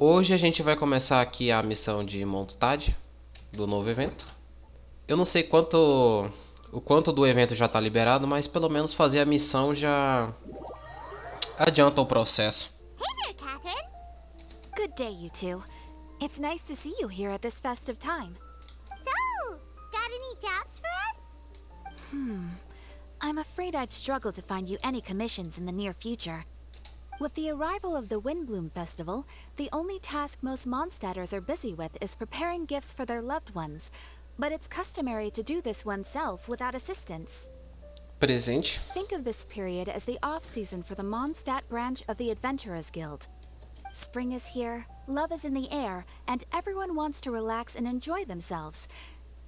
Hoje a gente vai começar aqui a missão de Mondstadt, do novo evento. Eu não sei o quanto do evento já está liberado, mas pelo menos fazer a missão já adianta o processo. Hey there, Catherine! Good day, you two. It's nice to see you here at this festive time. So, got any jobs for us? I'm afraid I'd struggle to find you any commissions in the near future. With the arrival of the Windbloom Festival, the only task most Mondstadters are busy with is preparing gifts for their loved ones. But it's customary to do this oneself without assistance. Presente. Think of this period as the off-season for the Mondstadt branch of the Adventurers Guild. Spring is here, love is in the air, and everyone wants to relax and enjoy themselves.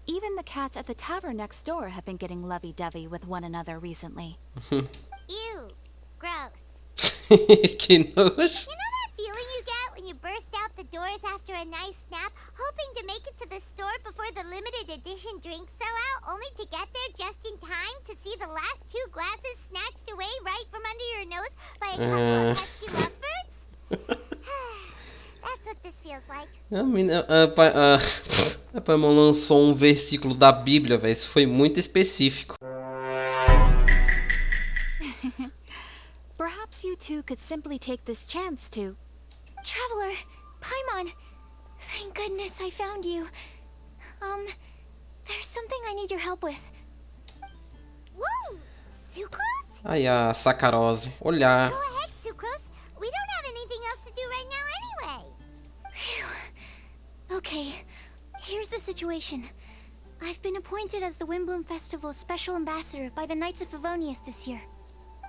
Even the cats at the tavern next door have been getting lovey-dovey with one another recently. Ew, gross. Que nojo. You know that feeling you get when you burst out the doors after a nice nap, hoping to make it to the store before the limited edition drinks sell out, only to get there just in time to see the last 2 glasses snatched away right from under your nose by a couple of pesky lovebirds? That's what this feels like. A Paimon lançou um versículo da Bíblia, velho. Isso foi muito específico. Perhaps you two could simply take this chance to... Traveler, Paimon, thank goodness I found you. There's something I need your help with. Whoa, Sucrose? Ai, a sacarose. Olhar. Go ahead, Sucrose. We don't have anything else to do right now anyway. Phew. Okay, here's the situation. I've been appointed as the Windbloom Festival's special ambassador by the Knights of Favonius this year.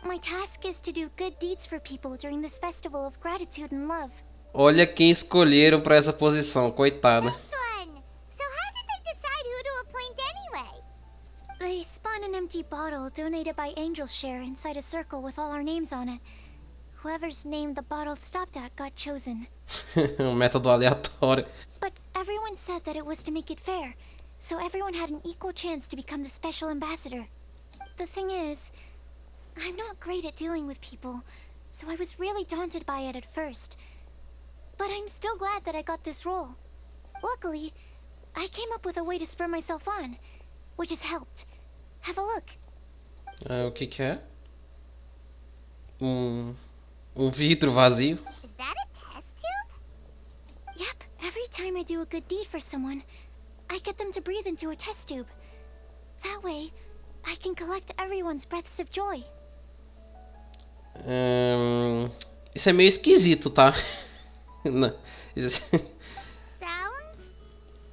My task is to do good deeds for people during this festival of gratitude and love. Olha quem escolheram pra essa posição, coitada. Next one. So how did they decide who to appoint anyway? They spun an empty bottle donated by Angel's Share inside a circle with all our names on it. Whoever's name the bottle stopped at got chosen. Método aleatório. But everyone said that it was to make it fair, so everyone had an equal chance to become the special ambassador. The thing is, I'm not great at dealing with people, so I was really daunted by it at first. But I'm still glad that I got this role. Luckily, I came up with a way to spur myself on, which has helped. Have a look. O que é? Vidro vazio. Is that a test tube? Yep, every time I do a good deed for someone, I get them to breathe into a test tube. That way, I can collect everyone's breaths of joy. Isso é meio esquisito, tá? Não. Sounds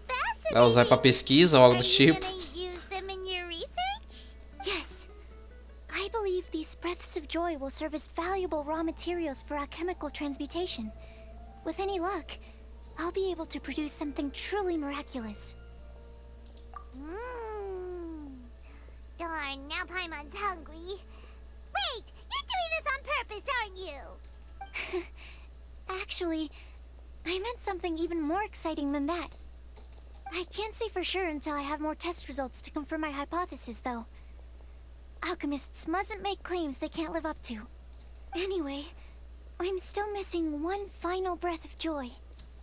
fascinating. Vai usar pra pesquisa ou algo do tipo? Are you gonna use them in your research? Yes. I believe these breaths of joy will serve as valuable raw materials for alchemical transmutation. With any luck, I'll be able to produce something truly miraculous. Darn, now Paimon's hungry. Wait, you're doing this on purpose, aren't you? Actually, I meant something even more exciting than that. I can't say for sure until I have more test results to confirm my hypothesis, though. Alchemists mustn't make claims they can't live up to. Anyway, I'm still missing one final breath of joy.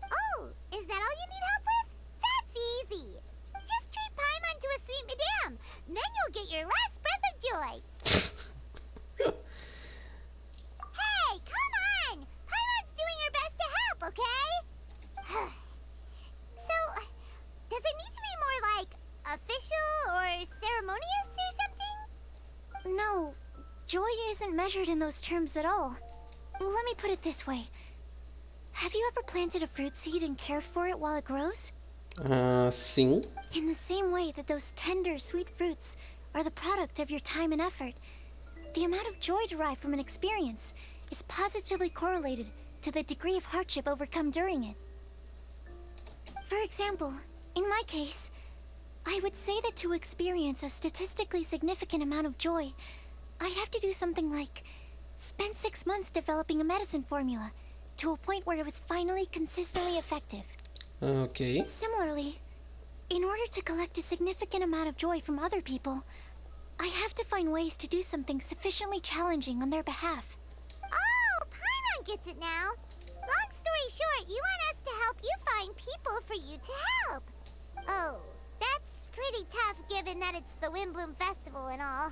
Oh, is that all you need help with? That's easy. Just treat Paimon to a sweet madame. Then you'll get your last breath of joy. Hey, come on! Paimon's doing her best to help, okay? So, does it need to be more like official or ceremonious or something? No, joy isn't measured in those terms at all. Let me put it this way. Have you ever planted a fruit seed and cared for it while it grows? Sim. In the same way that those tender, sweet fruits are the product of your time and effort, the amount of joy derived from an experience is positively correlated to the degree of hardship overcome during it. For example, in my case, I would say that to experience a statistically significant amount of joy, I'd have to do something like spend 6 months developing a medicine formula to a point where it was finally consistently effective. Ok. Similarly, in order to collect a significant amount of joy from other people, I have to find ways to do something sufficiently challenging on their behalf. Oh, Paimon gets it now. Long story short, you want for you to help. Oh, that's pretty tough given that it's the Windbloom Festival and all.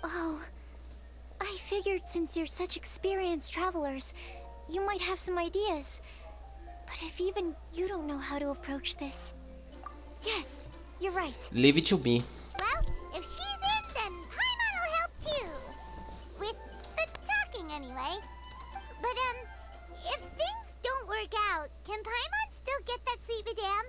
Oh, I figured since you're such experienced travelers, you might have some ideas. But if even you don't know how to approach this... Yes, you're right. Leave it to me. Well, if she's in, then Paimon will help too. With the talking anyway. But, if things don't work out, can Paimon still get that sweet madame?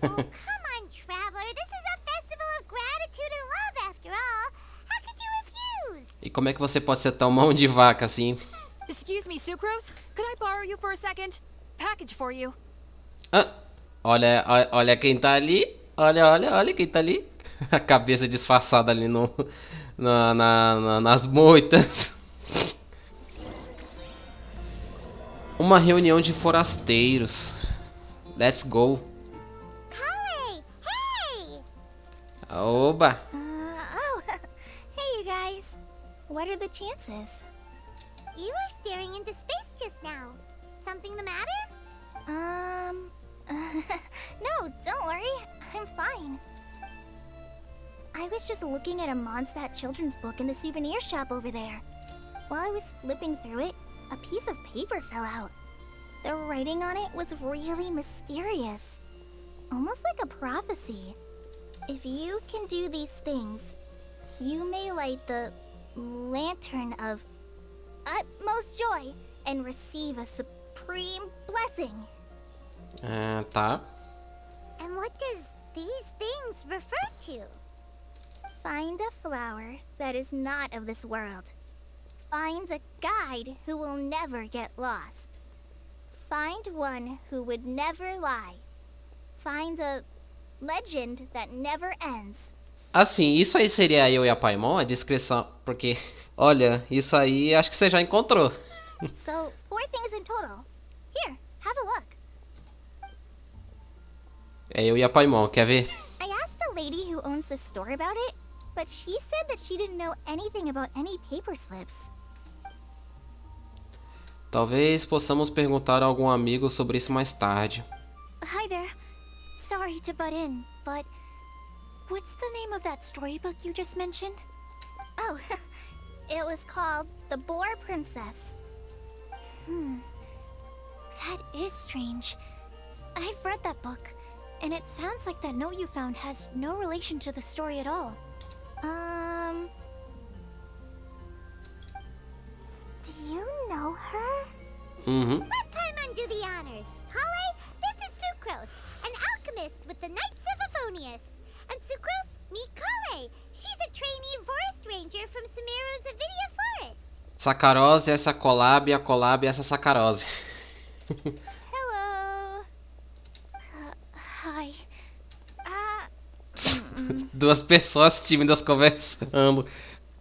Oh, come on, traveler. This is a festival of gratitude and love after all. How could you refuse? E como é que você pode ser tão mão de vaca assim? Excuse me, Sucrose? Could I borrow you for a second? Package for you. Ah, olha quem tá ali. Olha quem tá ali. A cabeça disfarçada ali nas moitas. Uma reunião de forasteiros. Let's go. Collei, hey! Oba! Hey you guys. What are the chances? You were staring into space just now. Something the matter? No, don't worry. I'm fine. I was just looking at a Mondstadt children's book in the souvenir shop over there. While I was flipping through it, a piece of paper fell out. The writing on it was really mysterious. Almost like a prophecy. If you can do these things, you may light the lantern of utmost joy and receive a supreme blessing. Tá. And what does these things refer to? Find a flower that is not of this world. Find a guide who will never get lost. Find one who would never lie. Find a legend that never ends. Assim, isso aí seria eu e a Paimon, a descrição, porque, olha, isso aí acho que você já encontrou. So, 4 things in total. Here, have a look. É eu e a Paimon, quer ver? I asked a lady who owns the store about it, but she said that she didn't know anything about any paper slips. Talvez possamos perguntar a algum amigo sobre isso mais tarde. Hi there. Sorry to butt in, but what's the name of that storybook you just mentioned? Oh, it was called The Boar Princess. That is strange. I've read that book, and it sounds like that note you found has no relation to the story at all. Do you know her? Let Paimon do the honors. Collei, this is Sucrose, an alchemist with the Knights of Favonius. And Sucrose, meet Collei. She's a trainee forest ranger from Sumeru's Avidia Forest. Sacarose, essa collab, a collab, essa sacarose. Hello. Hi. Duas pessoas tímidas conversando.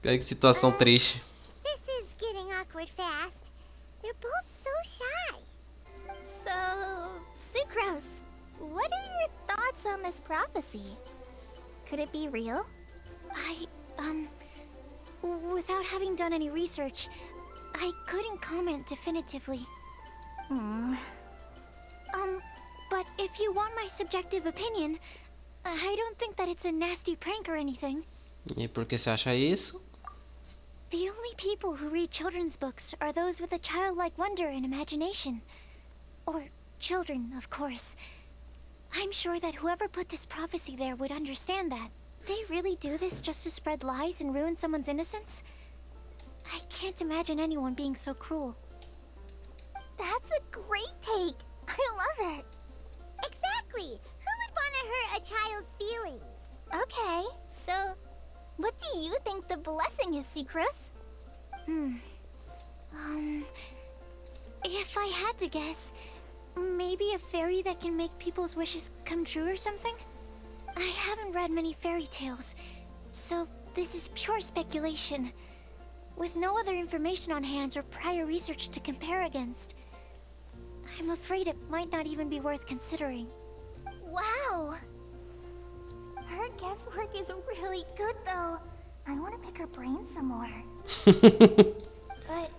Que situação triste. This is getting awkward fast. They're both so shy. So, Sucrose, what are your thoughts on this prophecy? Could it be real? Without having done any research, I couldn't comment definitively. But if you want my subjective opinion, I don't think that it's a nasty prank or anything. E por que você acha isso? The only people who read children's books are those with a childlike wonder and imagination. Or children, of course. I'm sure that whoever put this prophecy there would understand that. They really do this just to spread lies and ruin someone's innocence? I can't imagine anyone being so cruel. That's a great take. I love it. Exactly. Who would want to hurt a child's feelings? Okay, so what do you think the blessing is, Sucrose? If I had to guess, maybe a fairy that can make people's wishes come true or something? I haven't read many fairy tales, so this is pure speculation, with no other information on hand or prior research to compare against. I'm afraid it might not even be worth considering. Wow! Her guesswork is really good, though. I want to pick her brain some more. But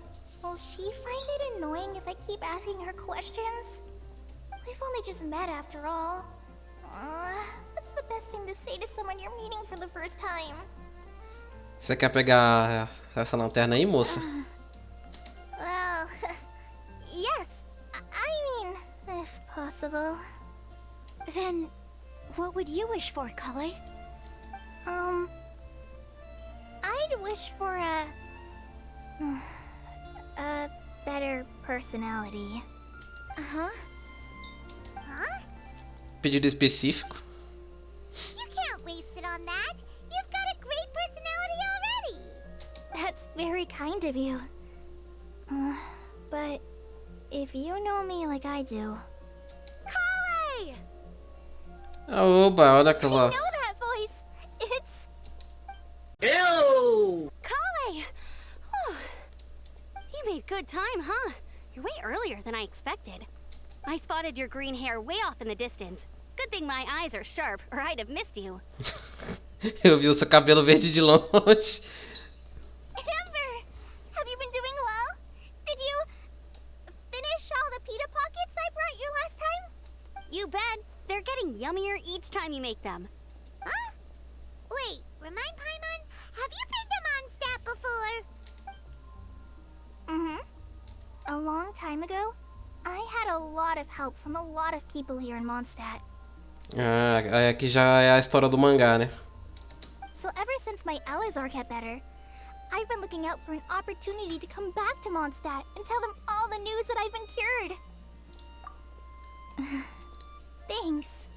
will she find it annoying if I keep asking her questions? We've only just met after all. What's the best thing to say to someone you're meeting for the first time? Você quer pegar essa lanterna aí, moça? Well, yes. I mean, if possible. Then, what would you wish for, Collei? I'd wish for a better personality. Uh-huh. Huh? Pedido específico. You can't waste it on that. You've got a great personality already. That's very kind of you. But if you know me like I do... Collei! Oba, olha I aquela. know that voice! It's... Ew! Collei! Whew. You made good time, huh? You're way earlier than I expected. I spotted your green hair way off in the distance. Good thing my eyes are sharp, or I'd have missed you. Eu vi o seu cabelo verde de longe. Amber! Have you been doing well? Did you... finish all the pita pockets I brought you last time? You bet. They're getting yummier each time you make them. Huh? Wait, remind Paimon, have you been to Mondstadt before? A long time ago, I had a lot of help from a lot of people here in Mondstadt. Ah, aqui já é a história do mangá, né? So ever since my Elazar got better, I've been looking out for an opportunity to come back to Mondstadt and tell them all the news that I've been cured. Thanks.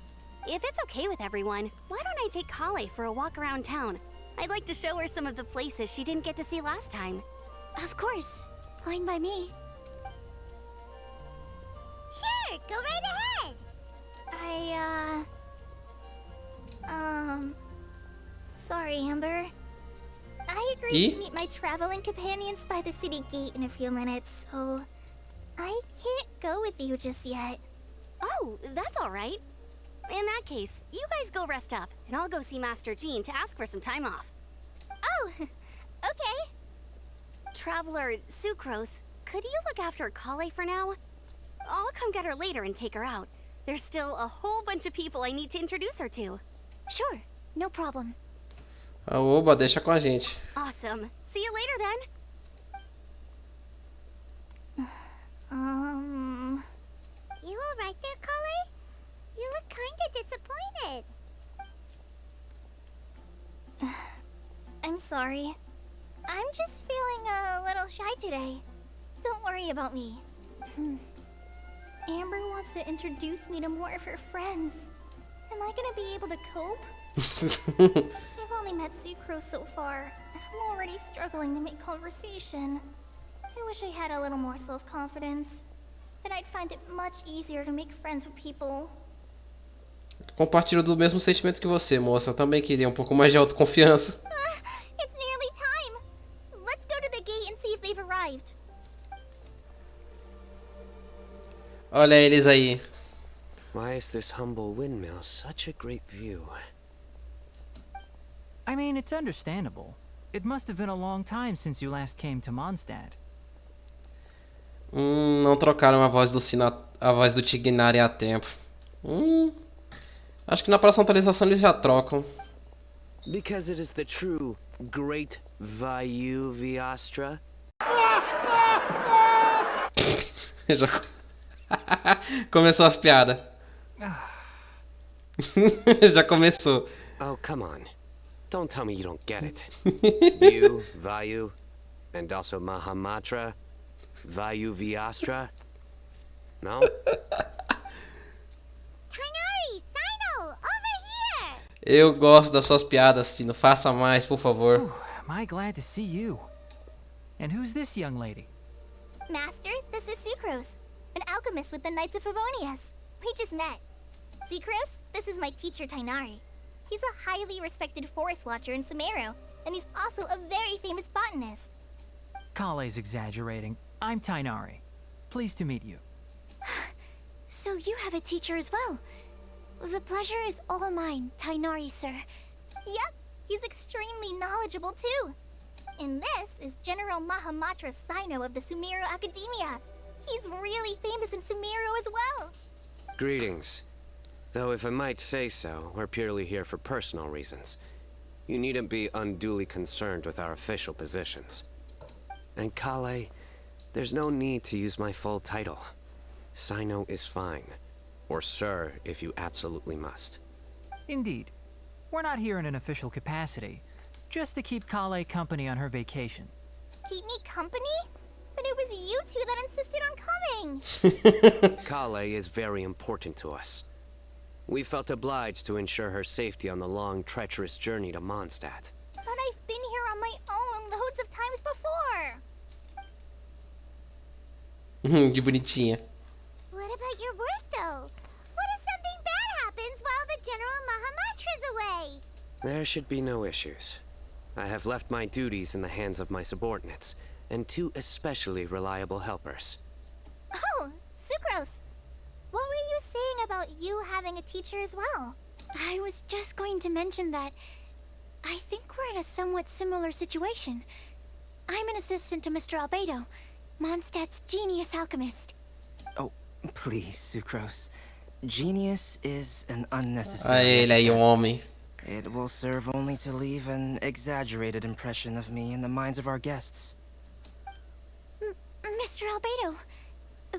If it's okay with everyone, why don't I take Collei for a walk around town? I'd like to show her some of the places she didn't get to see last time. Of course. Fine by me. Sure, go right ahead. Sorry, Amber. I agreed to meet my traveling companions by the city gate in a few minutes, so I can't go with you just yet. Oh, that's all right. In that case, you guys go rest up, and I'll go see Master Jean to ask for some time off. Oh, okay. Traveler Sucrose, could you look after Collei for now? I'll come get her later and take her out. There's still a whole bunch of people I need to introduce her to. Sure, no problem. Ah, oba, deixa com a gente. Awesome. See you later then. You alright there, Collei? You look kinda disappointed. I'm sorry. I'm just feeling a little shy today. Don't worry about me. Amber wants to introduce me to more of her friends. Am I gonna be able to cope? I've only met Sucrose so far, and I'm already struggling to make conversation. I wish I had a little more self-confidence. Then I'd find it much easier to make friends with people. Compartilho do mesmo sentimento que você, moça. Eu também queria um pouco mais de autoconfiança. It's nearly time! Let's go to the gate and see if they've arrived. Olha eles aí. Why is this humble windmill such a great view? I mean, it's understandable. It must have been a long time since you last came to Mondstadt. Não trocaram a voz do Cyno, a voz do Tighnari há tempo. Acho que na próxima atualização eles já trocam. Because it is the true great Vayu Viastra. Já começou as piadas. Já começou. Oh, come on. Don't tell me you don't get it. View, Vayu, and also Mahamatra, Vayu Viastra. No? Tighnari, Cyno, over here! Eu gosto das suas piadas, Cyno. Faça mais, por favor. Ooh, am I glad to see you. And who's this young lady? Master, this is Sucrose, an alchemist with the Knights of Favonius. We just met. Sucrose, this is my teacher Tighnari. He's a highly respected forest watcher in Sumeru, and he's also a very famous botanist. Collei's exaggerating. I'm Tighnari. Pleased to meet you. So you have a teacher as well. The pleasure is all mine, Tighnari, sir. Yep, he's extremely knowledgeable too. And this is General Mahamatra Cyno of the Sumeru Academia. He's really famous in Sumeru as well. Greetings. Though if I might say so, we're purely here for personal reasons. You needn't be unduly concerned with our official positions. And Collei, there's no need to use my full title. Cyno is fine. Or sir, if you absolutely must. Indeed. We're not here in an official capacity, just to keep Collei company on her vacation. Keep me company? But it was you two that insisted on coming. Collei is very important to us. We felt obliged to ensure her safety on the long, treacherous journey to Mondstadt. But I've been here on my own loads of times before. Que bonitinha. What about your work, though? What if something bad happens while the General Mahamatra's away? There should be no issues. I have left my duties in the hands of my subordinates, and 2 especially reliable helpers. Oh, Sucrose. What were you saying about you having a teacher as well? I was just going to mention that I think we're in a somewhat similar situation. I'm an assistant to Mr. Albedo, Mondstadt's genius alchemist. Oh, please, Sucrose. Genius is an unnecessary... Ah, ele aí, homem. It will serve only to leave an exaggerated impression of me in the minds of our guests. Mr. Albedo,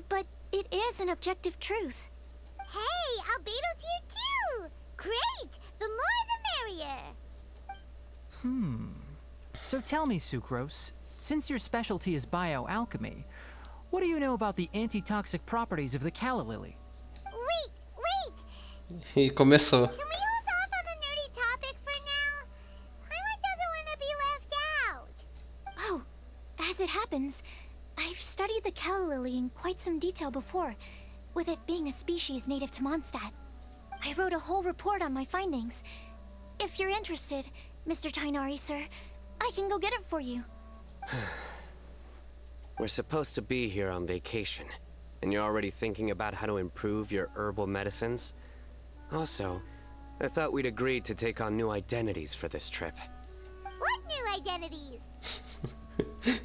but it is an objective truth. Hey, Albedo's here too! Great! The more the merrier! So tell me, Sucrose, since your specialty is bioalchemy, what do you know about the antitoxic properties of the calla lily? Wait! E começou. Can we hold off on the nerdy topic for now? Paimon doesn't want to be left out. Oh, as it happens, I've studied the calla lily in quite some detail before, with it being a species native to Mondstadt. I wrote a whole report on my findings. If you're interested, Mr. Tighnari, sir, I can go get it for you. We're supposed to be here on vacation, and you're already thinking about how to improve your herbal medicines? Also, I thought we'd agreed to take on new identities for this trip. What new identities?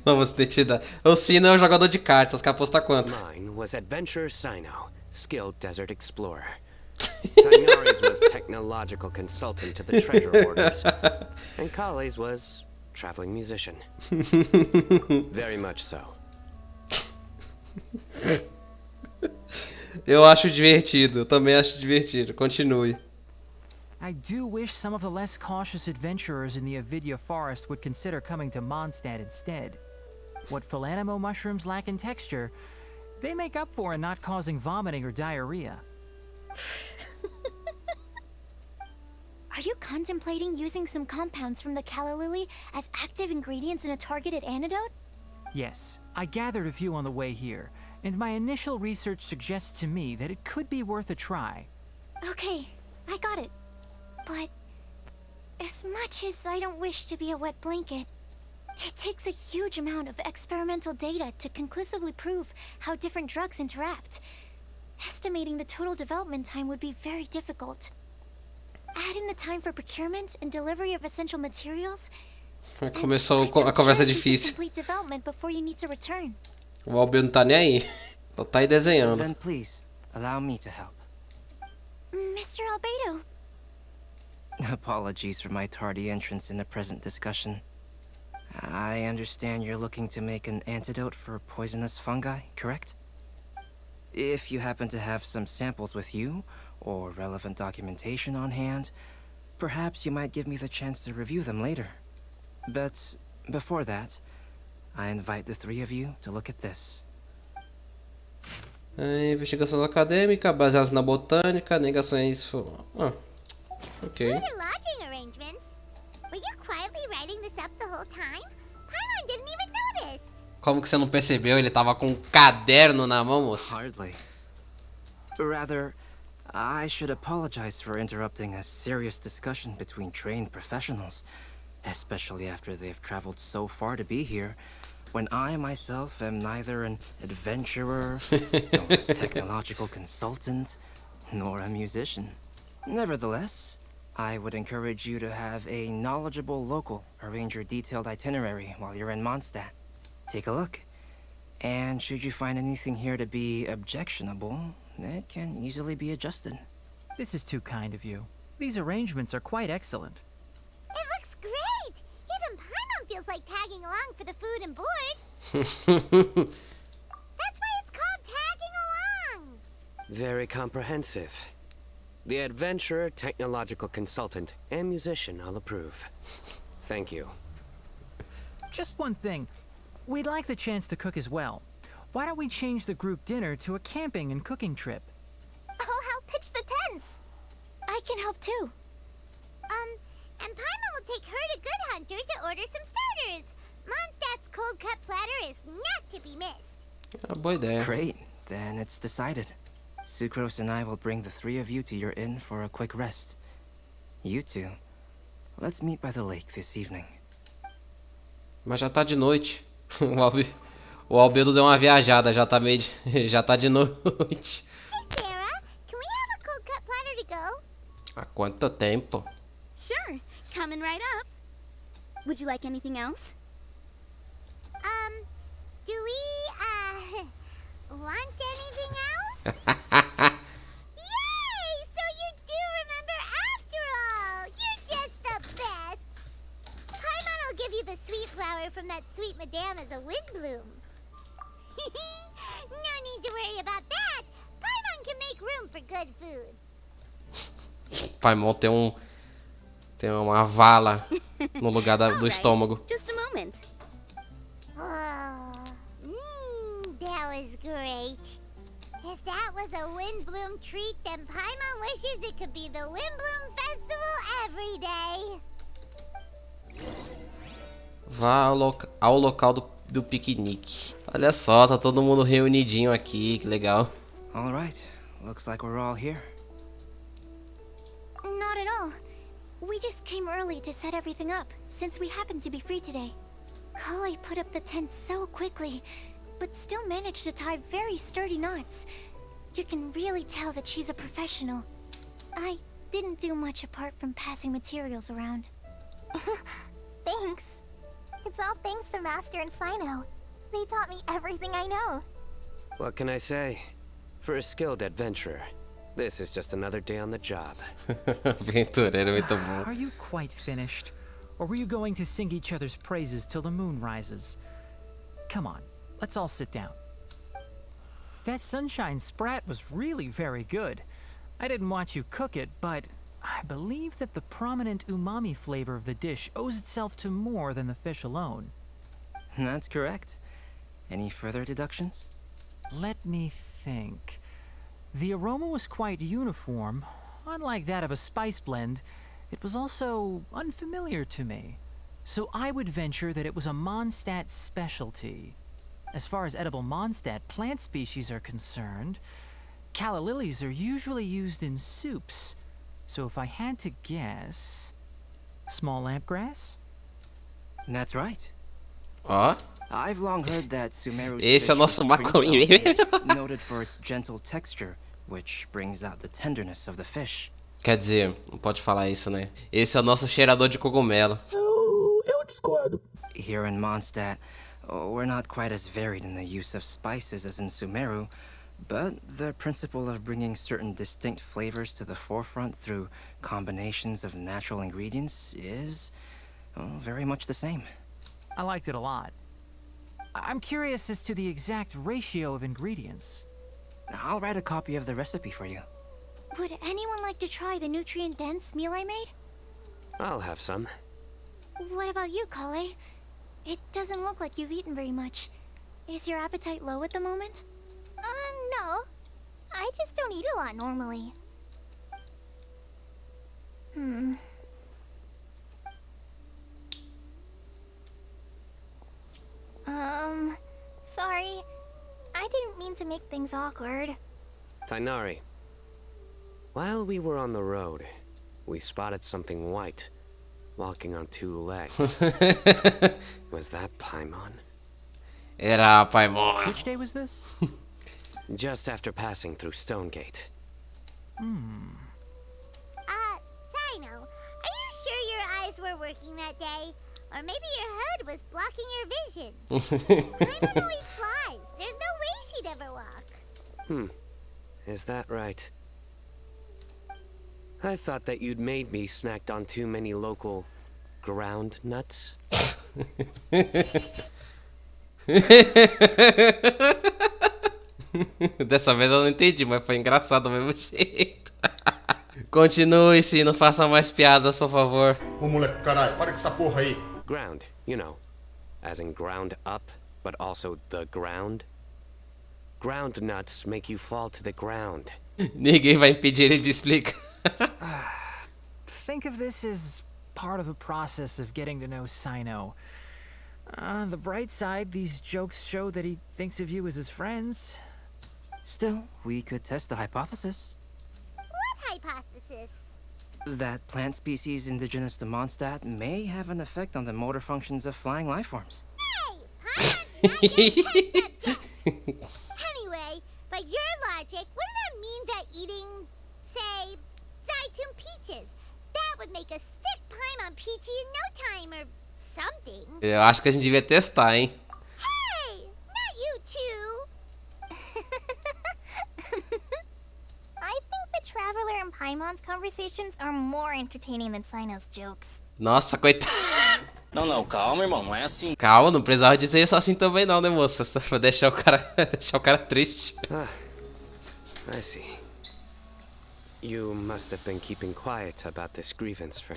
Novas identidades. O Cyno é o jogador de cartas, que aposta quanto? Mine was Adventurer Cyno, skilled desert explorer. Tighnari's was technological consultant to the treasure hoarders. And Collei's was traveling musician. Very much so. Eu acho divertido, eu também acho divertido. Continue. I do wish some of the less cautious adventurers in the Avidya forest would consider coming to Mondstadt instead. What Philanimo mushrooms lack in texture, they make up for in not causing vomiting or diarrhea. Are you contemplating using some compounds from the calla lily as active ingredients in a targeted antidote? Yes, I gathered a few on the way here, and my initial research suggests to me that it could be worth a try. Okay, I got it. But as much as I don't wish to be a wet blanket, it takes a huge amount of experimental data to conclusively prove how different drugs interact. Estimating the total development time would be very difficult. Add in the time for procurement and delivery of essential materials. Começou a conversa difícil. Complete development before you need to return. O Albedo não tá nem aí. Só tá aí desenhando. Then please, allow me to help. Mr. Albedo. Apologies for my tardy entrance in the present discussion. I understand you're looking to make an antidote for poisonous fungi, correct? If you happen to have some samples with you, or relevant documentation on hand, perhaps you might give me the chance to review them later. But before that, I invite the 3 of you to look at this. Investigação acadêmica, baseadas na botânica, negações... ok. Food and lodging arrangements. Were you quietly writing this up the whole time? Paimon didn't even notice. Como que você não percebeu? Ele tava com um caderno na mão, moço. Hardly. Rather, I should apologize for interrupting a serious discussion between trained professionals, especially after they've traveled so far to be here, when I myself am neither an adventurer, nor a technological consultant, nor a musician. Nevertheless, I would encourage you to have a knowledgeable local arrange your detailed itinerary while you're in Mondstadt. Take a look, and should you find anything here to be objectionable, it can easily be adjusted. This is too kind of you. These arrangements are quite excellent. It looks great! Even Paimon feels like tagging along for the food and board. That's why it's called tagging along. Very comprehensive. The adventurer, technological consultant, and musician all approve. Thank you. Just one thing. We'd like the chance to cook as well. Why don't we change the group dinner to a camping and cooking trip? I'll help pitch the tents. I can help too. And Paimon will take her to Good Hunter to order some starters. Mondstadt's cold cut platter is not to be missed. Boa ideia. Great, then it's decided. Sucrose and I will bring the three of you to your inn for a quick rest. You two, let's meet by the lake this evening. Mas já tá de noite. O Albedo deu uma viajada, já tá meio já tá de noite. Hey Sarah, can we have a cold cut platter to go? Há quanto tempo? Sure, coming right up. Would you like anything else? Do we, want anything else? Yay! So you do remember after all! You're just the best! Paimon will give you the sweet flower from that sweet madame as a wind bloom. No need to worry about that! Paimon can make room for good food. Paimon tem uma vala no lugar do All right, estômago. Just a moment. Oh, that was great. If that was a wind bloom treat, then Paimon wishes it could be the Wind Bloom Festival every day. Vá ao local do piquenique. Olha só, tá todo mundo reunidinho aqui, que legal. All right, looks like we're all here. Not at all. We just came early to set everything up, since we happen to be free today. Collei put up the tent so quickly, but still managed to tie very sturdy knots. You can really tell that she's a professional. I didn't do much apart from passing materials around. Thanks. It's all thanks to Master and Cyno. They taught me everything I know. What can I say? For a skilled adventurer, this is just another day on the job. Aventureiro muito bom. Are you quite finished? Or were you going to sing each other's praises till the moon rises? Come on, let's all sit down. That sunshine sprat was really very good. I didn't watch you cook it, but I believe that the prominent umami flavor of the dish owes itself to more than the fish alone. That's correct. Any further deductions? Let me think. The aroma was quite uniform. Unlike that of a spice blend, it was also unfamiliar to me. So I would venture that it was a Mondstadt specialty. As far as edible Mondstadt plant species are concerned, calla lilies are usually used in soups. So if I had to guess... small lampgrass? That's right. Ó, I've long heard that Sumeru's esse é o fish nosso with cream sauce maconheiro. is noted for its gentle texture, which brings out the tenderness of the fish. Quer dizer, não pode falar isso, né? Esse é o nosso cheirador de cogumelo. Eu discordo. Here in Mondstadt, we're not quite as varied in the use of spices as in Sumeru, but the principle of bringing certain distinct flavors to the forefront through combinations of natural ingredients is very much the same. I liked it a lot. I'm curious as to the exact ratio of ingredients. I'll write a copy of the recipe for you. Would anyone like to try the nutrient-dense meal I made? I'll have some. What about you, Collei? It doesn't look like you've eaten very much. Is your appetite low at the moment? No. I just don't eat a lot normally. Sorry. I didn't mean to make things awkward. Tighnari. While we were on the road, we spotted something white, walking on two legs. Was that Paimon? Era Paimon. Which day was this? Just after passing through Stonegate. Cyno, are you sure your eyes were working that day? Or maybe your hood was blocking your vision? Paimon always flies. There's no way she'd ever walk. is that right? I thought that you'd made me snacked on too many local ground nuts. Dessa vez eu não entendi, mas foi engraçado do mesmo jeito. Continue, se não faça mais piadas, por favor. Ô moleque, caralho, para com essa porra aí. Ground, you know, as in ground up, but also the ground. Ground nuts make you fall to the ground. Ninguém vai impedir ele de explicar. Think of this as part of the process of getting to know Cyno. On the bright side, these jokes show that he thinks of you as his friends. Still, we could test the hypothesis. What hypothesis? That plant species indigenous to Mondstadt may have an effect on the motor functions of flying life forms. Hey, Paimon's not your test subject. Anyway, by your logic, wouldn't that mean that eating, say, Zaitun peaches, that would make a sick Paimon peachy in no time or something? Eu acho que a gente devia testar, hein? Hey, not you too. I think the Traveler and Paimon's conversations are more entertaining than Cyno's jokes. Nossa, coitado. Não, calma, irmão, não é assim. Calma, não precisava dizer isso assim também não, né, moça? Só pra deixar o cara triste. Ah, I see. You must have been keeping quiet about this grievance for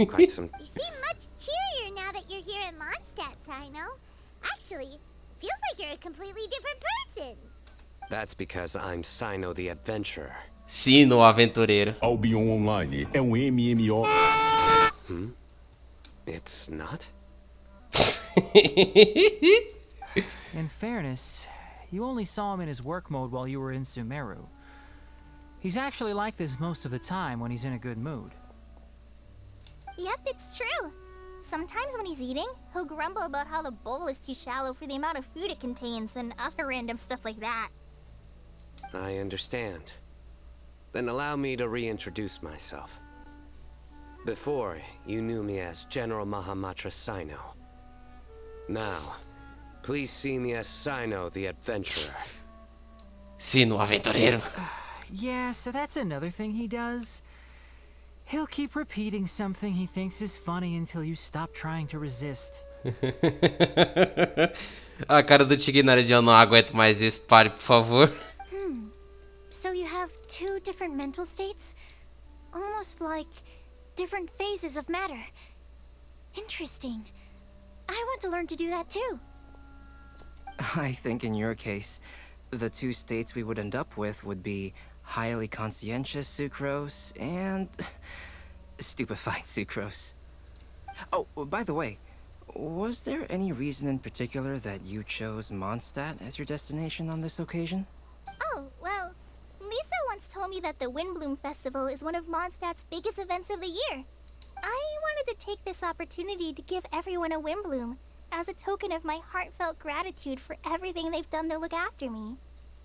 quite some... You seem much cheerier now that you're here in Mondstadt, Cyno. Actually, feels like you're a completely different person. That's because I'm Cyno the Adventurer. Cyno, o aventureiro. Albion Online é MMO. It's not? In fairness, you only saw him in his work mode while you were in Sumeru. He's actually like this most of the time when he's in a good mood. Yep, it's true. Sometimes when he's eating, he'll grumble about how the bowl is too shallow for the amount of food it contains and other random stuff like that. I understand. Then allow me to reintroduce myself. Before, you knew me as General Mahamatra Cyno. Now, please see me as Cyno the Adventurer. Cyno, o aventureiro. Yeah, so that's another thing he does. He'll keep repeating something he thinks is funny until you stop trying to resist. A cara do Tighnari de eu não aguento mais isso. Pare, por favor. So you have two different mental states? Almost like different phases of matter. Interesting. I want to learn to do that too. I think in your case, the two states we would end up with would be highly conscientious Sucrose and stupefied Sucrose. Oh, by the way, was there any reason in particular that you chose Mondstadt as your destination on this occasion? Oh, well, Lisa once told me that the Windbloom Festival is one of Mondstadt's biggest events of the year. I wanted to take this opportunity to give everyone a Windbloom as a token of my heartfelt gratitude for everything they've done to look after me.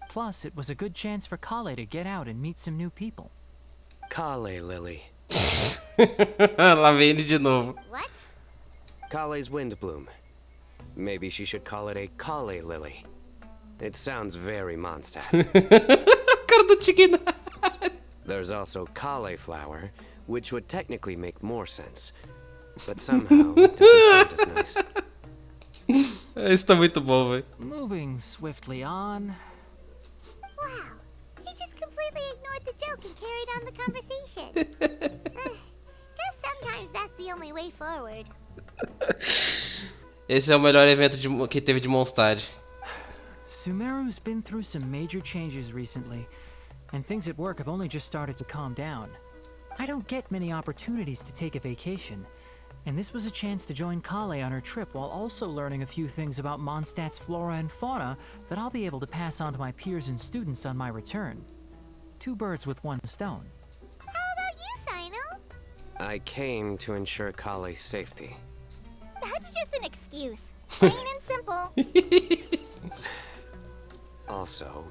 Plus, it was a good chance for Collei to get out and meet some new people. Collei Lily. Lá vem ele de novo. What? Collei's Windbloom. Maybe she should call it a Collei Lily. It sounds very Mondstadt. Cara do Tighnari. There's also Collei Flower, which would technically make more sense. But somehow, it doesn't sound as nice. Isso tá muito bom, velho. Moving swiftly on. Wow. He just completely ignored the joke and carried on the conversation. Guess sometimes that's the only way forward. Esse é o melhor evento que teve de Mondstadt. Sumeru's been through some major changes recently, and things at work have only just started to calm down. I don't get many opportunities to take a vacation, and this was a chance to join Collei on her trip while also learning a few things about Mondstadt's flora and fauna that I'll be able to pass on to my peers and students on my return. Two birds with one stone. How about you, Cyno? I came to ensure Collei's safety. That's just an excuse. Plain and simple. Also,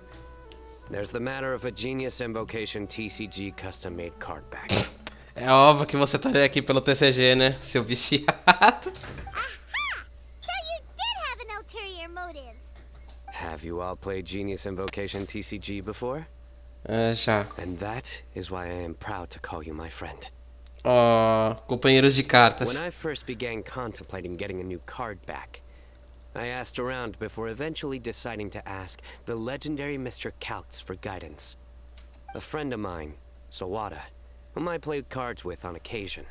there's the matter of a Genius Invocation TCG custom-made card back. É óbvio que você tá aqui pelo TCG, né, seu viciado. Aha! So you did have an ulterior motive. Have you all played Genius Invocation TCG before? Já. And that is why I am proud to call you my friend. Companheiros de cartas. When I first began contemplating getting a new card back, I asked around before eventually deciding to ask the legendary Mr. Calx for guidance. A friend of mine, Sawada, whom I played cards with on occasion,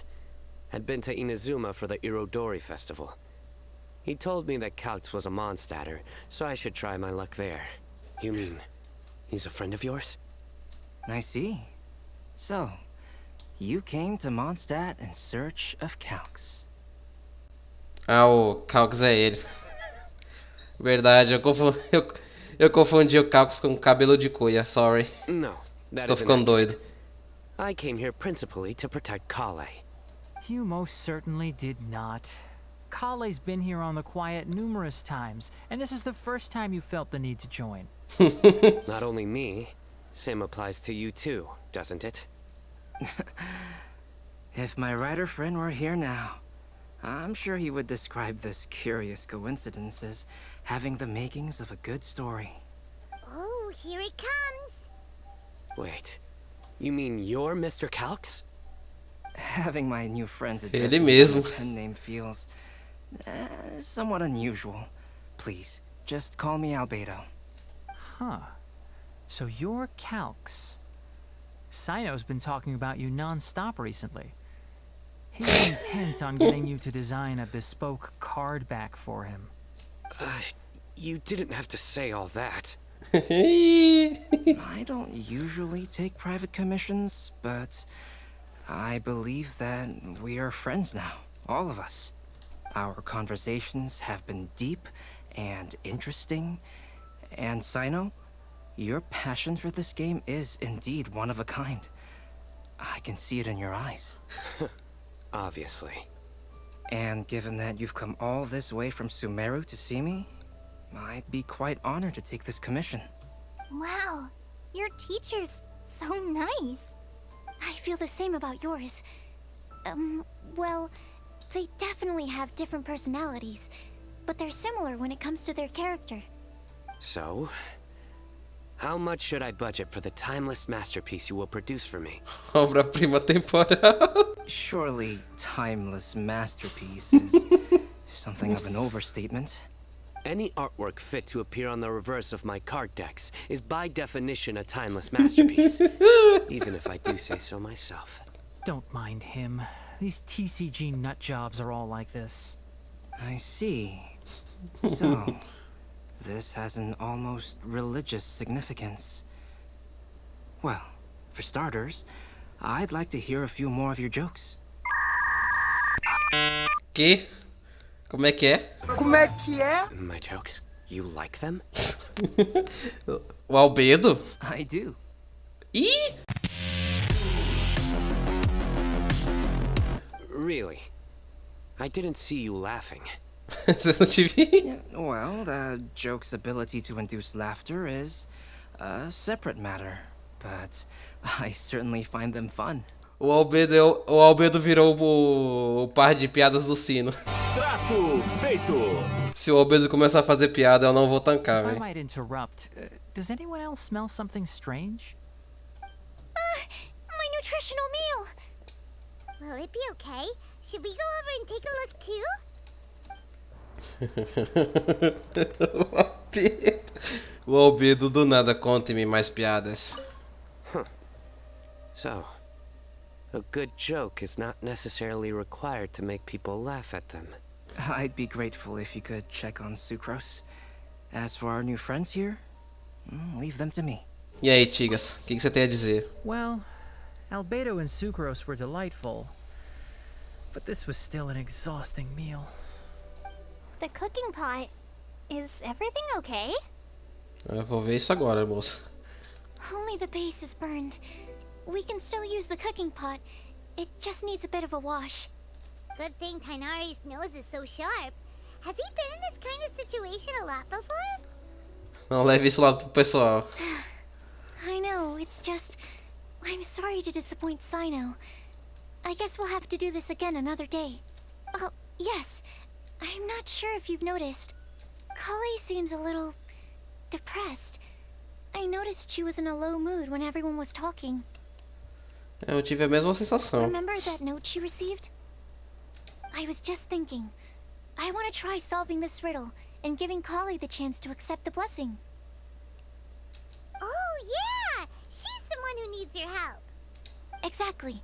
had been to Inazuma for the Irodori festival. He told me that Calx was a Mondstadter, so I should try my luck there. You mean, he's a friend of yours? I see. So, you came to Mondstadt in search of Calx. O Calx é ele. Verdade, eu confundi o Calx com cabelo de cuia, sorry. No, that Tô is ficando doido. I came here principally to protect Collei. You most certainly did not. Collei's been here on the quiet numerous times, and this is the first time you felt the need to join. Not only me, same applies to you too, doesn't it? If my writer friend were here now, I'm sure he would describe this curious coincidence as having the makings of a good story. Oh, here it comes. Wait, you mean you're Mr. Calx? Having my new friends address Ele me by mesmo. my pen name feels somewhat unusual. Please, just call me Albedo. Huh. So you're Calx. Cyno's been talking about you non-stop recently. He's intent on getting you to design a bespoke card back for him. You didn't have to say all that. I don't usually take private commissions, but I believe that we are friends now, all of us. Our conversations have been deep and interesting, and Cyno, your passion for this game is indeed one of a kind. I can see it in your eyes. Obviously. And given that you've come all this way from Sumeru to see me, I'd be quite honored to take this commission. Wow, your teacher's so nice. I feel the same about yours. Well, they definitely have different personalities, but they're similar when it comes to their character. So, how much should I budget for the timeless masterpiece you will produce for me? Obra-prima temporal. Surely timeless masterpiece is something of an overstatement. Any artwork fit to appear on the reverse of my card decks is by definition a timeless masterpiece, even if I do say so myself. Don't mind him. These TCG nut jobs are all like this. I see. So, this has an almost religious significance. Well, for starters, I'd like to hear a few more of your jokes. Que? Como é que é? My jokes? You like them? O Albedo? I do. Ih! Really? I didn't see you laughing. Você não te vi? Well, the joke's ability to induce laughter is a separate matter, but I certainly find them fun. O Albedo virou o par de piadas do Cyno. Trato feito! Se o Albedo começar a fazer piada, eu não vou tancar, If I velho. might interrupt, does anyone else smell something strange? My nutritional meal! Will it be okay? Should we go over and take a look too? O Albedo do nada, conte-me mais piadas. So, a good joke is not necessarily required to make people laugh at them. I'd be grateful if you could check on Sucrose. As for our new friends here, leave them to me. E aí, Tigas, o que você tem a dizer? Well, Albedo and Sucrose were delightful, but this was still an exhausting meal. The cooking pot. Is everything okay? Eu vou ver isso agora, moça. Only the base is burned. We can still use the cooking pot. It just needs a bit of a wash. Good thing Tighnari's nose is so sharp. Has he been in this kind of situation a lot before? Não leve isso lá pro pessoal. I know, it's just... I'm sorry to disappoint Cyno. I guess we'll have to do this again another day. Oh, yes. I'm not sure if you've noticed. Collei seems a little... depressed. I noticed she was in a low mood when everyone was talking. Eu tive a mesma sensação. Remember that note she received? I was just thinking, I want to try solving this riddle and giving Collei the chance to accept the blessing. Oh, yeah! She's someone who needs your help. Exactly.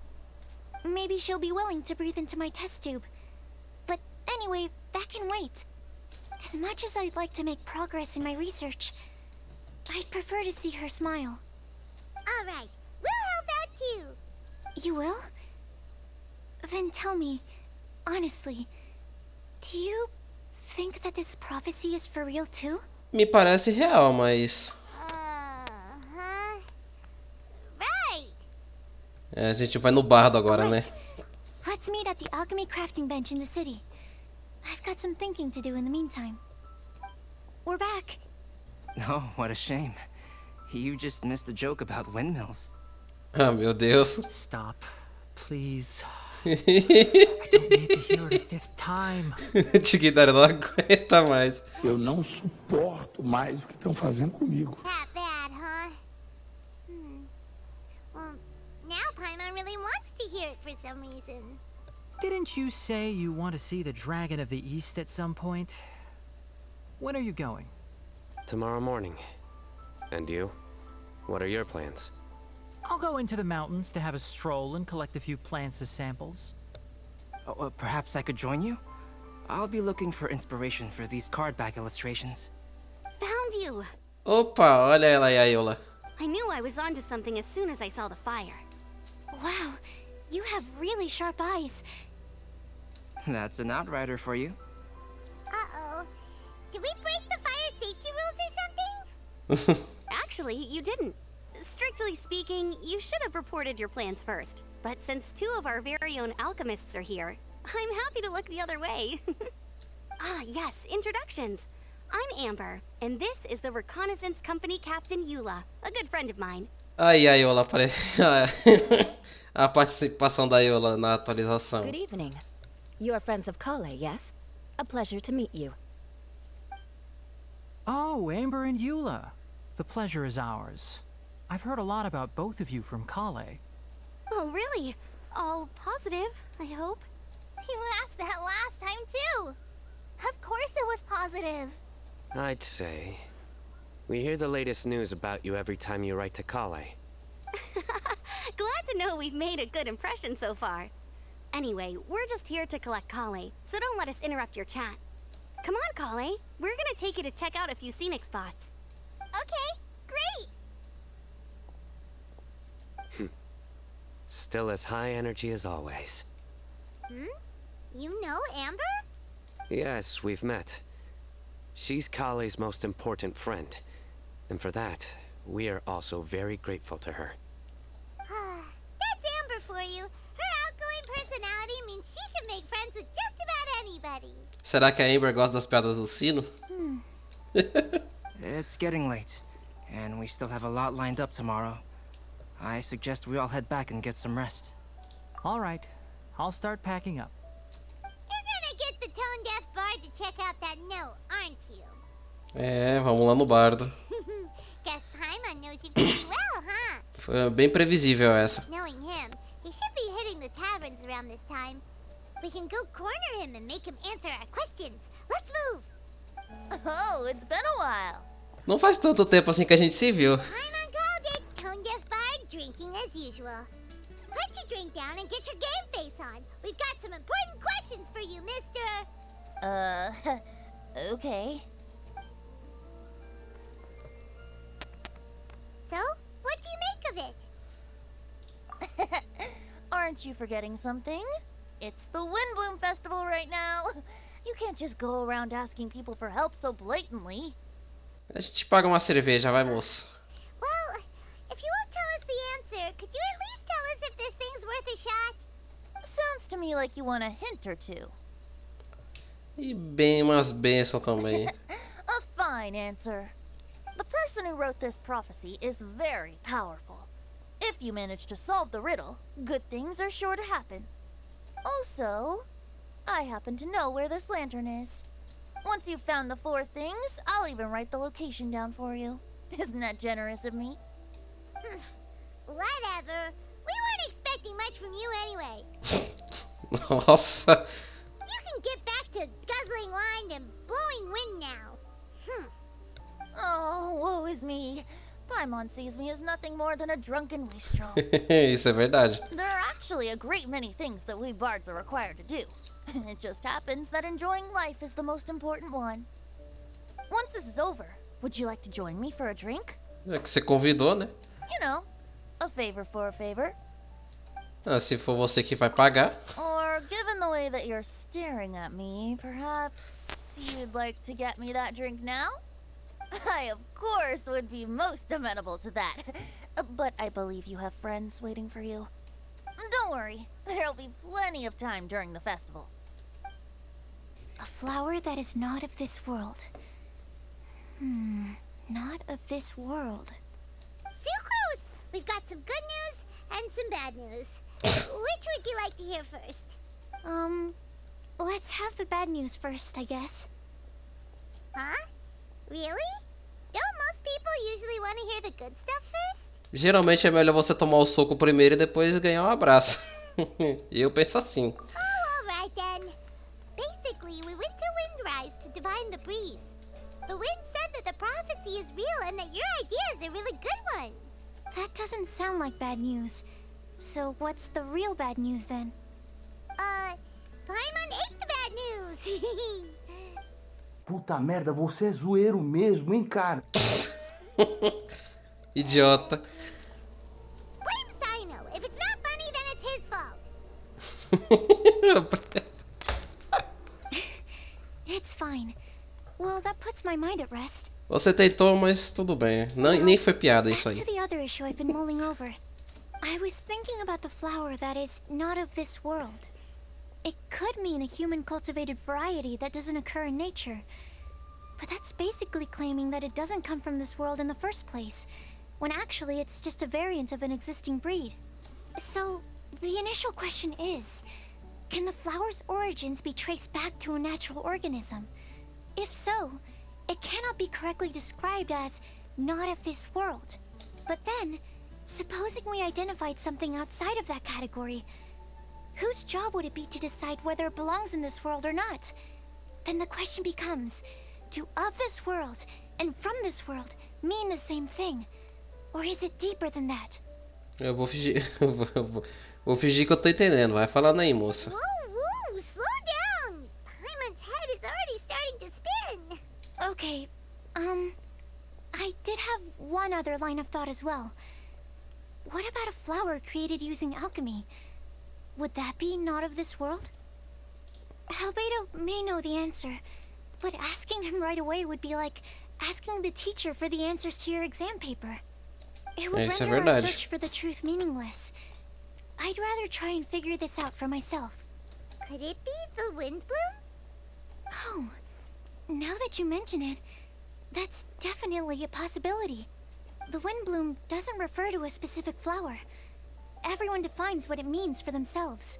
Maybe she'll be willing to breathe into my test tube. But anyway, that can wait. As much as I'd like to make progress in my research, I'd prefer to see her smile. All right, we'll help out too. You will? Then tell me, honestly, do you think that this prophecy is for real too? Me parece real, mas... Right. A gente vai no bardo agora, né? Let's meet at the alchemy crafting bench in the city. I've got some thinking to do in the meantime. We're back. Oh, what a shame. You just missed a joke about windmills. Ah, meu Deus. Stop, please. I don't need to hear it a fifth time. Tighnari não aguenta mais. Eu não suporto mais o que estão fazendo comigo. That bad, huh? Well, now Paimon really wants to hear it for some reason. Didn't you say you want to see the Dragon of the East at some point? When are you going? Tomorrow morning. And you? What are your plans? I'll go into the mountains to have a stroll and collect a few plants as samples. Oh, perhaps I could join you? I'll be looking for inspiration for these card back illustrations. Found you! Opa, olha ela aí, Ayola. I knew I was onto something as soon as I saw the fire. Wow, you have really sharp eyes. That's an outrider for you. Uh-oh. Did we break the fire safety rules or something? Actually, you didn't. Strictly speaking, you should have reported your plans first. But since two of our very own alchemists are here, I'm happy to look the other way. Ah, yes, introductions. I'm Amber, and this is the Reconnaissance Company Captain Eula, a good friend of mine. Aí, Ayola, a participação da Ayola na atualização. Good evening. You are friends of Collei, yes? A pleasure to meet you. Oh, Amber and Eula. The pleasure is ours. I've heard a lot about both of you from Collei. Oh, really? All positive, I hope. You asked that last time too. Of course it was positive. I'd say. We hear the latest news about you every time you write to Collei. Glad to know we've made a good impression so far. Anyway, we're just here to collect Collei, so don't let us interrupt your chat. Come on, Collei. We're gonna take you to check out a few scenic spots. Okay, great. Still as high energy as always. You know Amber? Yes, we've met. She's Collei's most important friend. And for that, we are also very grateful to her. That's Amber for you. Her outgoing personality means she can make friends with just about anybody. Será que a Amber gosta das piadas do Cyno? It's getting late, and we still have a lot lined up tomorrow. I suggest we all head back and get some rest. All right, I'll start packing up. You're gonna get the tone-deaf bard to check out that note, aren't you? É, vamos lá no bardo. Guess Paimon knows you pretty well, huh? Foi bem previsível essa. Knowing him, he should be hitting the taverns around this time. We can go corner him and make him answer our questions. Let's move! Oh, it's been a while. Não faz tanto tempo assim que a gente se viu. Paimon called it tone-deaf bard drinking as usual. Put your drink down and get your game face on. We've got some important questions for you, mister. Okay. So, what do you make of it? Aren't you forgetting something? It's the Windbloom Festival right now. You can't just go around asking people for help so blatantly. A gente paga uma cerveja, vai, moço. Well, if you won't tell us the answer, could you at least tell us if this thing's worth a shot? Sounds to me like you want a hint or two. E bem umas bênçãos também. A fine answer. The person who wrote this prophecy is very powerful. If you manage to solve the riddle, good things are sure to happen. Also, I happen to know where this lantern is. Once you've found the 4 things, I'll even write the location down for you. Isn't that generous of me? Whatever. We weren't expecting much from you anyway. Nossa. You can get back to guzzling wine and blowing wind now. Oh, woe is me. Paimon sees me as nothing more than a drunken wastrel. Isso é verdade. There are actually a great many things that we bards are required to do. It just happens that enjoying life is the most important one. Once this is over, would you like to join me for a drink? É que você convidou, né? You know, a favor for a favor. Ah, se for você que vai pagar. Or, given the way that you're staring at me, perhaps you'd like to get me that drink now? I, of course, would be most amenable to that. But I believe you have friends waiting for you. Don't worry, there'll be plenty of time during the festival. A flower that is not of this world. Not of this world. Sucrose! We've got some good news and some bad news. Which would you like to hear first? Let's have the bad news first, I guess. Huh? Really? Don't most people usually want to hear the good stuff first? Geralmente é melhor você tomar o soco primeiro e depois ganhar um abraço. Eu penso assim. Oh, alright then. Basically, we went to Windrise to divine the breeze. The wind said that the prophecy is real and that your idea is a really good one. That doesn't sound like bad news. So what's the real bad news then? Paimon ate the bad news. Puta merda, você é zoeiro mesmo, hein, cara? Idiota. Blame Cyno. If it's not funny, then it's his fault. It's fine. Well, that puts my mind at rest. Você tentou, mas tudo bem. Não, nem foi piada isso Back aí. to the other issue I've been mulling over. I was thinking about the flower that is not of this world. It could mean a human-cultivated variety that doesn't occur in nature. But that's basically claiming that it doesn't come from this world in the first place, when actually it's just a variant of an existing breed. So, the initial question is, can the flower's origins be traced back to a natural organism? If so, it cannot be correctly described as not of this world. But then, supposing we identified something outside of that category, whose job would it be to decide whether it belongs in this world or not? Then the question becomes, do of this world and from this world mean the same thing? Or is it deeper than that? Eu vou fingir. Vou fingir que eu tô entendendo. Vai falando aí, moça. Whoa, slow down. Paimon's head is already starting to spin. Okay, I did have one other line of thought as well. What about a flower created using alchemy? Would that be not of this world? Albedo may know the answer, but asking him right away would be like asking the teacher for the answers to your exam paper. It would Isso é render our verdade. search for the truth meaningless. I'd rather try and figure this out for myself. Could it be the wind bloom? Oh, now that you mention it, that's definitely a possibility. The wind bloom doesn't refer to a specific flower. Everyone defines what it means for themselves.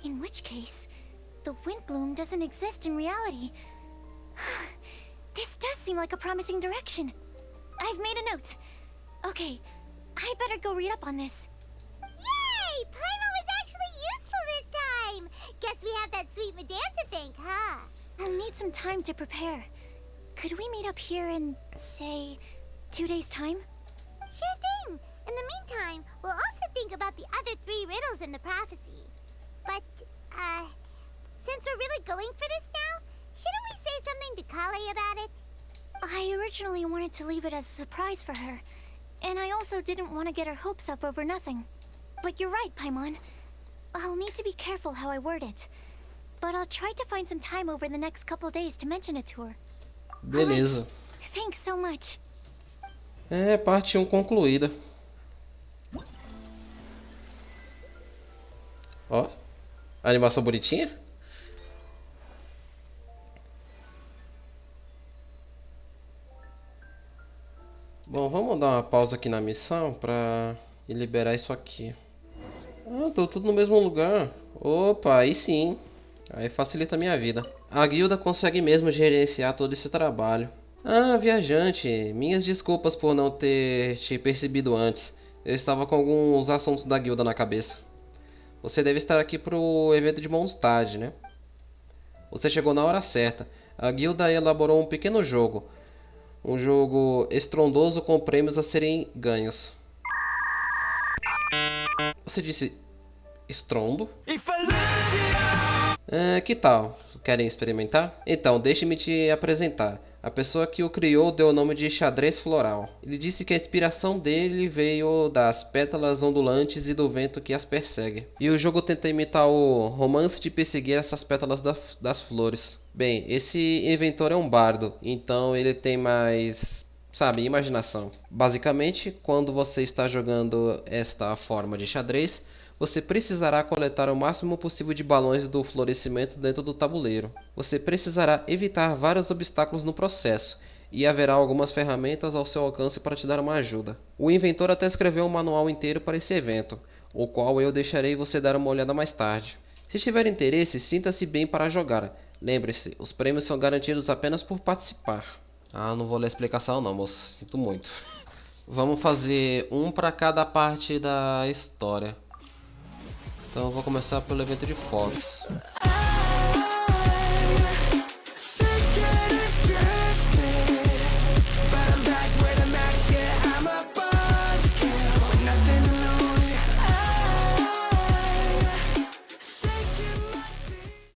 In which case, the wind bloom doesn't exist in reality. This does seem like a promising direction. I've made a note. Okay, I better go read up on this. Yay! Paimon was actually useful this time! Guess we have that sweet madame to thank, huh? I'll need some time to prepare. Could we meet up here in, say, 2 days' time? Sure thing! In the meantime, we'll also think about the other 3 riddles in the prophecy. But, since we're really going for this now, shouldn't we say something to Collei about it? I originally wanted to leave it as a surprise for her, and I also didn't want to get her hopes up over nothing. But you're right, Paimon. I'll need to be careful how I word it. But I'll try to find some time over the next couple days to mention it to her. Beleza. Alright. Thanks so much. É, parte 1 concluída. Ó, animação bonitinha. Bom, vamos dar uma pausa aqui na missão pra liberar isso aqui. Ah, tô tudo no mesmo lugar. Opa, aí sim. Aí facilita a minha vida. A guilda consegue mesmo gerenciar todo esse trabalho. Ah, viajante, minhas desculpas por não ter te percebido antes. Eu estava com alguns assuntos da guilda na cabeça. Você deve estar aqui pro evento de Mondstadt, né? Você chegou na hora certa. A guilda elaborou um pequeno jogo. Um jogo estrondoso com prêmios a serem ganhos. Você disse estrondo? Que tal? Querem experimentar? Então, deixe-me te apresentar. A pessoa que o criou deu o nome de xadrez floral. Ele disse que a inspiração dele veio das pétalas ondulantes e do vento que as persegue. E o jogo tenta imitar o romance de perseguir essas pétalas das flores. Bem, esse inventor é um bardo, então ele tem mais, sabe, imaginação. Basicamente, quando você está jogando esta forma de xadrez, você precisará coletar o máximo possível de balões do florescimento dentro do tabuleiro. Você precisará evitar vários obstáculos no processo, e haverá algumas ferramentas ao seu alcance para te dar uma ajuda. O inventor até escreveu um manual inteiro para esse evento, o qual eu deixarei você dar uma olhada mais tarde. Se tiver interesse, sinta-se bem para jogar. Lembre-se, os prêmios são garantidos apenas por participar. Ah, não vou ler a explicação não, moço. Sinto muito. Vamos fazer um para cada parte da história. Então eu vou começar pelo evento de fogos.